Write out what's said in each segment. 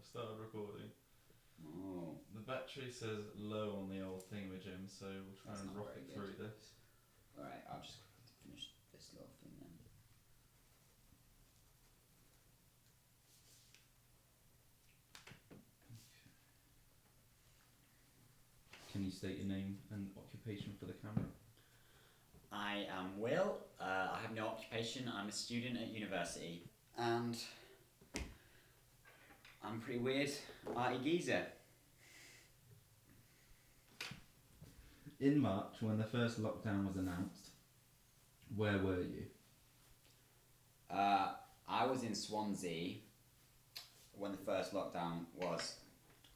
I've started recording. Oh, The battery says low on the old thingamajig, so we'll try That's and not rock very it good. through this. alright, I'll just quickly finish this little thing then. Can you state your name and occupation for the camera? I am Will, I have no occupation, I'm a student at university, and I'm pretty weird, arty geezer. In March, when the first lockdown was announced, where were you? I was in Swansea when the first lockdown was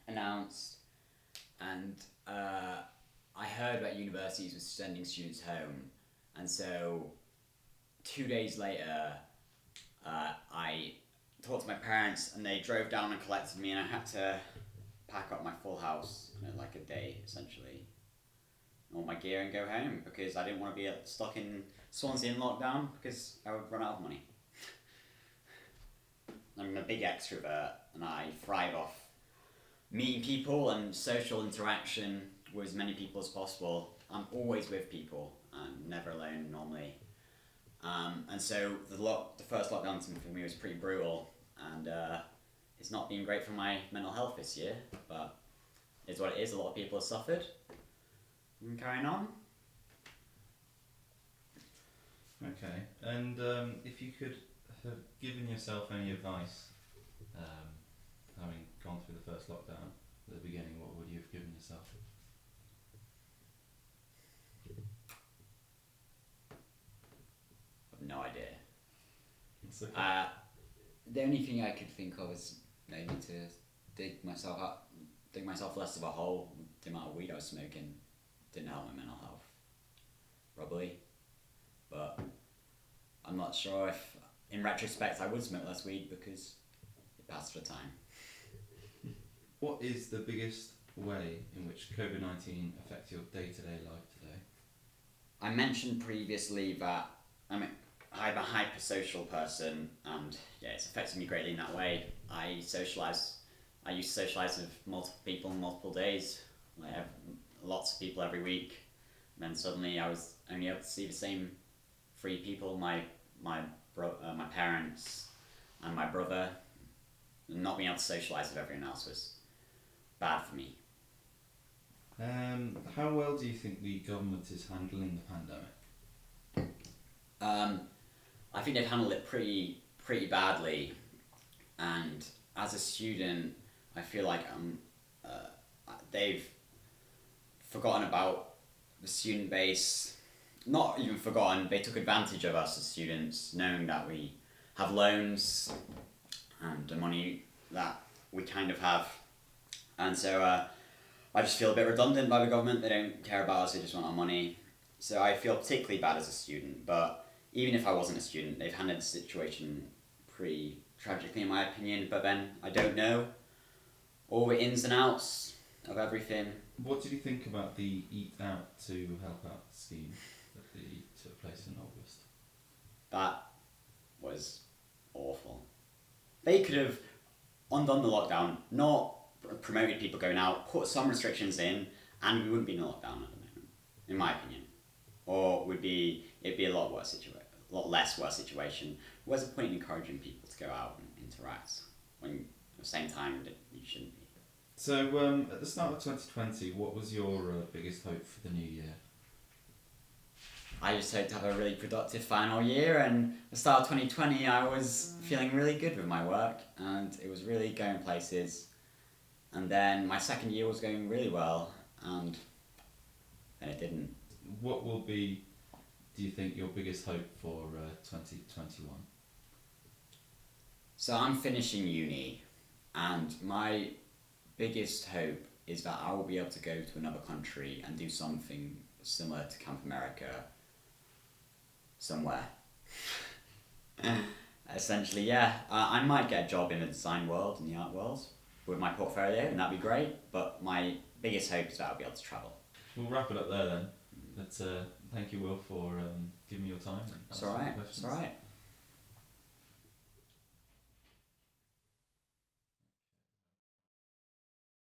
announced, and I heard that universities were sending students home, and so 2 days later I talked to my parents and they drove down and collected me, and I had to pack up my full house in like a day essentially, all my gear, and go home because I didn't want to be stuck in Swansea in lockdown because I would run out of money. I'm a big extrovert and I thrive off meeting people and social interaction with as many people as possible. I'm always with people, I'm never alone normally. And so the first lockdown for me was pretty brutal, and it's not been great for my mental health this year, but it's what it is. A lot of people have suffered. And carrying on. Okay, and if you could have given yourself any advice, having gone through the first lockdown at the beginning, what would you have given yourself? I've no idea. It's okay. The only thing I could think of is maybe to dig myself less of a hole. The amount of weed I was smoking didn't help my mental health, probably. But I'm not sure if, in retrospect, I would smoke less weed because it passed the time. What is the biggest way in which COVID-19 affects your day-to-day life today? I mentioned previously that I'm a hypersocial person, and yeah, it's affected me greatly in that way. I used to socialise with multiple people on multiple days, like lots of people every week. And then suddenly I was only able to see the same 3 people: my parents and my brother. And not being able to socialise with everyone else was bad for me. How well do you think the government is handling the pandemic? I think they've handled it pretty badly, and as a student, I feel like they've forgotten about the student base. Not even forgotten, they took advantage of us as students, knowing that we have loans and the money that we kind of have, and so I just feel a bit redundant by the government. They don't care about us, they just want our money. So I feel particularly bad as a student, but even if I wasn't a student, they've handled the situation pretty tragically in my opinion. But then I don't know all the ins and outs of everything. What did you think about the Eat Out to Help Out scheme that took place in August? That was awful. They could have undone the lockdown, not promoted people going out, put some restrictions in, and we wouldn't be in a lockdown at the moment, in my opinion. Or it'd be a lot less worse situation. Where's the point in encouraging people to go out and interact when at the same time that you shouldn't be? So at the start of 2020, what was your biggest hope for the new year? I just hoped to have a really productive final year, and at the start of 2020 I was feeling really good with my work and it was really going places, and then my second year was going really well and then it didn't. What will be, do you think, your biggest hope for 2021? So I'm finishing uni, and my biggest hope is that I will be able to go to another country and do something similar to Camp America somewhere. Essentially, yeah. I might get a job in the design world and the art world with my portfolio, and that'd be great, but my biggest hope is that I'll be able to travel. We'll wrap it up there then. But thank you, Will, for giving me your time. It's alright.